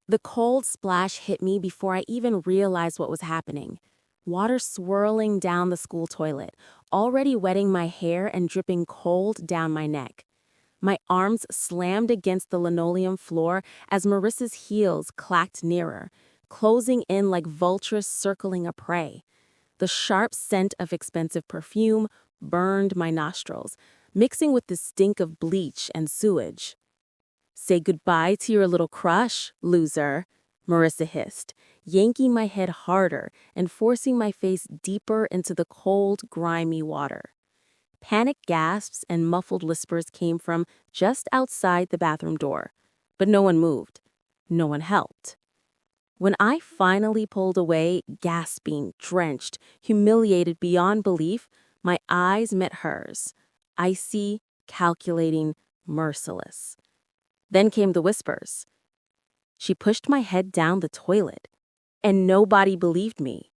The cold splash hit me before I even realized what was happening. Water swirling down the school toilet, already wetting my hair and dripping cold down my neck. My arms slammed against the linoleum floor as Marissa's heels clacked nearer, closing in like vultures circling a prey. The sharp scent of expensive perfume burned my nostrils, mixing with the stink of bleach and sewage. "Say goodbye to your little crush, loser," Marissa hissed, yanking my head harder and forcing my face deeper into the cold, grimy water. Panic gasps and muffled whispers came from just outside the bathroom door, but no one moved. No one helped. When I finally pulled away, gasping, drenched, humiliated beyond belief, my eyes met hers, icy, calculating, merciless. Then came the whispers. She pushed my head down the toilet, and nobody believed me.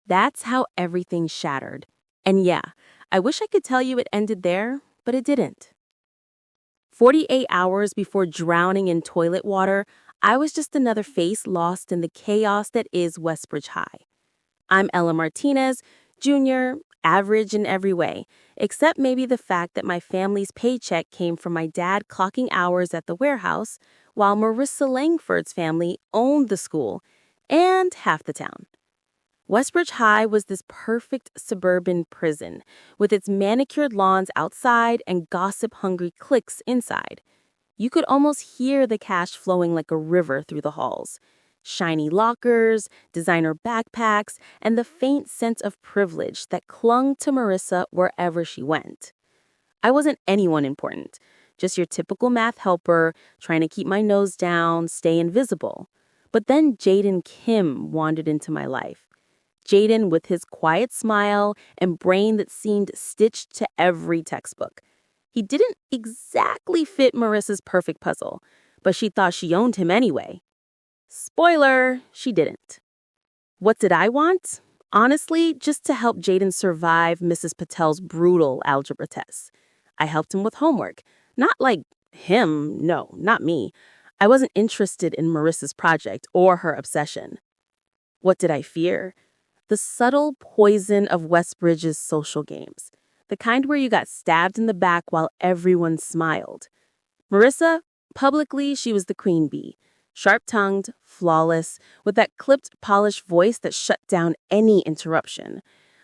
That's how everything shattered. And yeah, I wish I could tell you it ended there, but it didn't. 48 hours before drowning in toilet water, I was just another face lost in the chaos that is Westbridge High. I'm Ella Martinez, junior, average in every way, except maybe the fact that my family's paycheck came from my dad clocking hours at the warehouse, while Marissa Langford's family owned the school and half the town. Westbridge High was this perfect suburban prison, with its manicured lawns outside and gossip-hungry cliques inside. You could almost hear the cash flowing like a river through the halls. Shiny lockers, designer backpacks, and the faint sense of privilege that clung to Marissa wherever she went. I wasn't anyone important, just your typical math helper trying to keep my nose down, stay invisible. But then Jaden Kim wandered into my life. Jaden with his quiet smile and brain that seemed stitched to every textbook. He didn't exactly fit Marissa's perfect puzzle, but she thought she owned him anyway. Spoiler, she didn't. What did I want? Honestly, just to help Jaden survive Mrs. Patel's brutal algebra tests. I helped him with homework. Not like him, no, not me. I wasn't interested in Marissa's project or her obsession. What did I fear? The subtle poison of Westbridge's social games. The kind where you got stabbed in the back while everyone smiled. Marissa, publicly, she was the queen bee. Sharp-tongued, flawless, with that clipped, polished voice that shut down any interruption.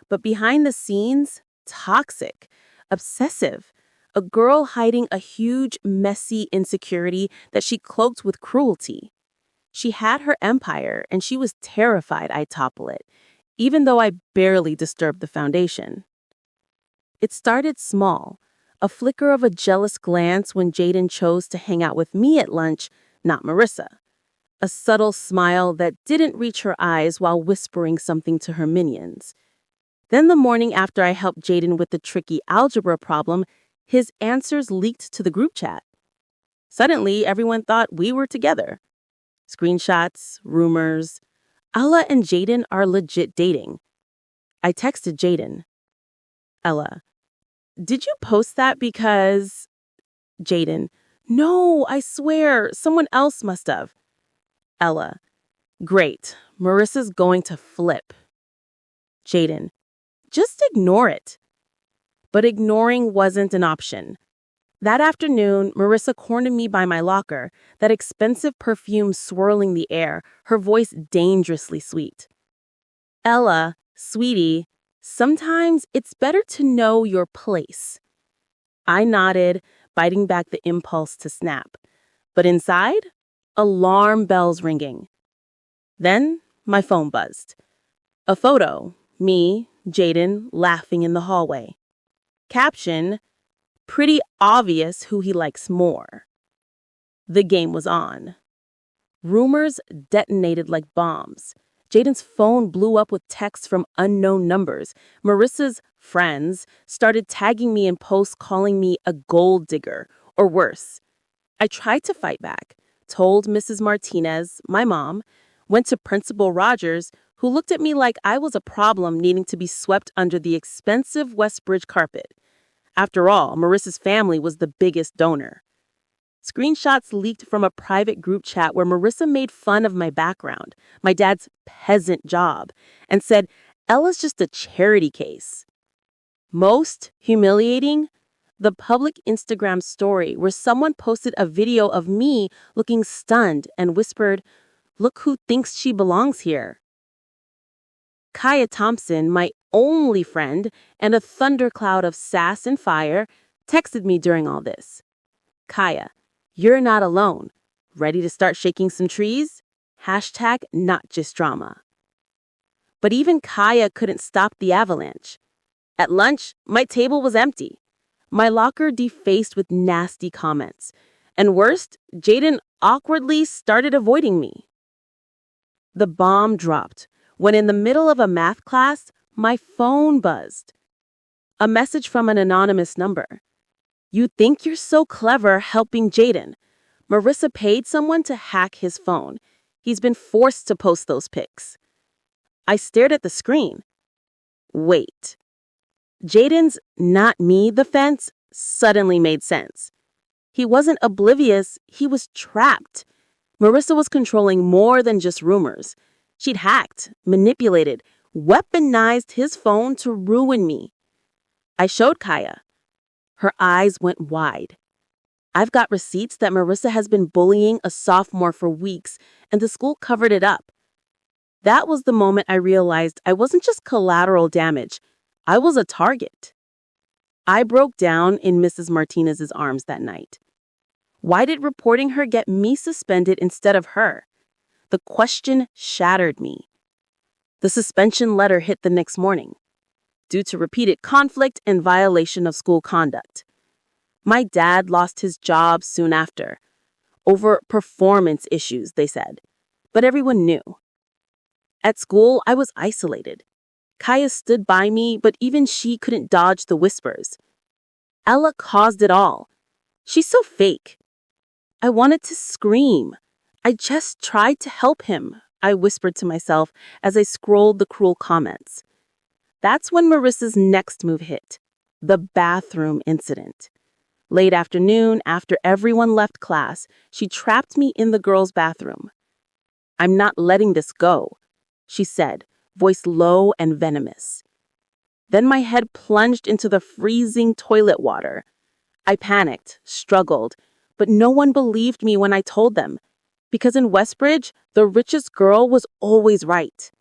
But behind the scenes, toxic, obsessive. A girl hiding a huge, messy insecurity that she cloaked with cruelty. She had her empire, and she was terrified I'd topple it, even though I barely disturbed the foundation. It started small, a flicker of a jealous glance when Jaden chose to hang out with me at lunch, not Marissa. A subtle smile that didn't reach her eyes while whispering something to her minions. Then the morning after I helped Jaden with the tricky algebra problem, his answers leaked to the group chat. Suddenly, everyone thought we were together. Screenshots, rumors. Ella and Jaden are legit dating. I texted Jaden. Ella, did you post that because... Jaden, no, I swear, someone else must have. Ella, great, Marissa's going to flip. Jaden, just ignore it. But ignoring wasn't an option. That afternoon, Marissa cornered me by my locker, that expensive perfume swirling the air, her voice dangerously sweet. Ella, sweetie, sometimes it's better to know your place. I nodded, biting back the impulse to snap. But inside, alarm bells ringing. Then my phone buzzed. A photo, me, Jaden, laughing in the hallway. Caption, pretty obvious who he likes more. The game was on. Rumors detonated like bombs. Jaden's phone blew up with texts from unknown numbers. Marissa's friends started tagging me in posts calling me a gold digger, or worse. I tried to fight back, told Mrs. Martinez, my mom, went to Principal Rogers, who looked at me like I was a problem needing to be swept under the expensive Westbridge carpet. After all, Marissa's family was the biggest donor. Screenshots leaked from a private group chat where Marissa made fun of my background, my dad's peasant job, and said, Ella's just a charity case. Most humiliating, the public Instagram story where someone posted a video of me looking stunned and whispered, "Look who thinks she belongs here." Kaya Thompson, my only friend and a thundercloud of sass and fire, texted me during all this. "Kaya, you're not alone. Ready to start shaking some trees? Hashtag not just drama." But even Kaya couldn't stop the avalanche. At lunch, my table was empty. My locker defaced with nasty comments. And worst, Jaden awkwardly started avoiding me. The bomb dropped when in the middle of a math class, my phone buzzed. A message from an anonymous number. "You think you're so clever helping Jaden. Marissa paid someone to hack his phone. He's been forced to post those pics." I stared at the screen. Wait. Jaden's "not me" defense suddenly made sense. He wasn't oblivious, he was trapped. Marissa was controlling more than just rumors. She'd hacked, manipulated, weaponized his phone to ruin me. I showed Kaya. Her eyes went wide. "I've got receipts that Marissa has been bullying a sophomore for weeks, and the school covered it up." That was the moment I realized I wasn't just collateral damage. I was a target. I broke down in Mrs. Martinez's arms that night. Why did reporting her get me suspended instead of her? The question shattered me. The suspension letter hit the next morning, due to repeated conflict and violation of school conduct. My dad lost his job soon after, over performance issues, they said, but everyone knew. At school, I was isolated. Kaya stood by me, but even she couldn't dodge the whispers. Ella caused it all. She's so fake. I wanted to scream. "I just tried to help him," I whispered to myself as I scrolled the cruel comments. That's when Marissa's next move hit, the bathroom incident. Late afternoon, after everyone left class, she trapped me in the girls' bathroom. "I'm not letting this go," she said, voice low and venomous. Then my head plunged into the freezing toilet water. I panicked, struggled, but no one believed me when I told them, because in Westbridge, the richest girl was always right.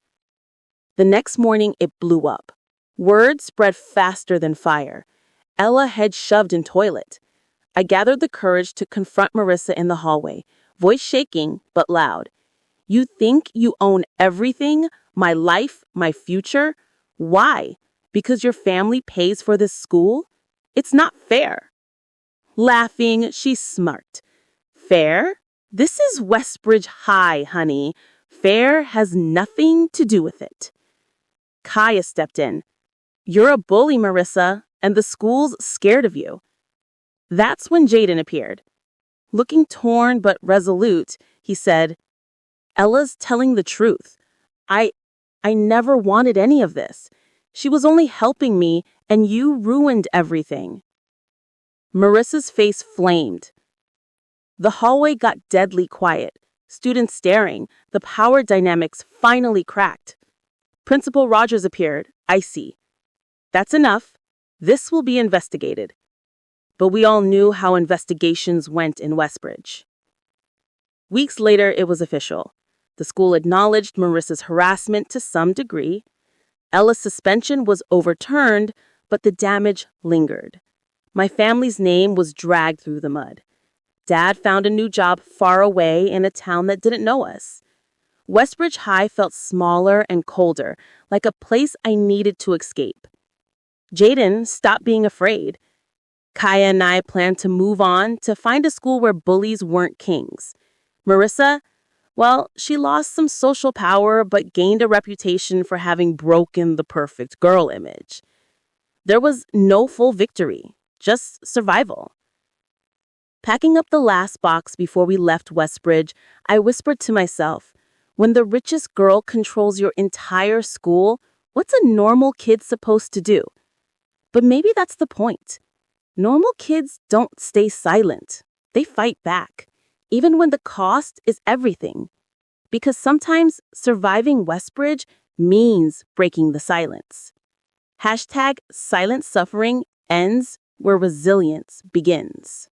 The next morning, it blew up. Word spread faster than fire. Ella head shoved in toilet. I gathered the courage to confront Marissa in the hallway, voice shaking but loud. "You think you own everything? My life, my future? Why? Because your family pays for this school? It's not fair." Laughing, she smirked. "Fair? This is Westbridge High, honey. Fair has nothing to do with it." Kaya stepped in. "You're a bully, Marissa, and the school's scared of you." That's when Jaden appeared. Looking torn but resolute, he said, "Ella's telling the truth. I never wanted any of this. She was only helping me, and you ruined everything." Marissa's face flamed. The hallway got deadly quiet, students staring, the power dynamics finally cracked. Principal Rogers appeared, icy. "That's enough. This will be investigated." But we all knew how investigations went in Westbridge. Weeks later, it was official. The school acknowledged Marissa's harassment to some degree. Ella's suspension was overturned, but the damage lingered. My family's name was dragged through the mud. Dad found a new job far away in a town that didn't know us. Westbridge High felt smaller and colder, like a place I needed to escape. Jaden stopped being afraid. Kaya and I planned to move on to find a school where bullies weren't kings. Marissa, well, she lost some social power but gained a reputation for having broken the perfect girl image. There was no full victory, just survival. Packing up the last box before we left Westbridge, I whispered to myself, when the richest girl controls your entire school, what's a normal kid supposed to do? But maybe that's the point. Normal kids don't stay silent. They fight back, even when the cost is everything. Because sometimes surviving Westbridge means breaking the silence. Hashtag silent suffering ends where resilience begins.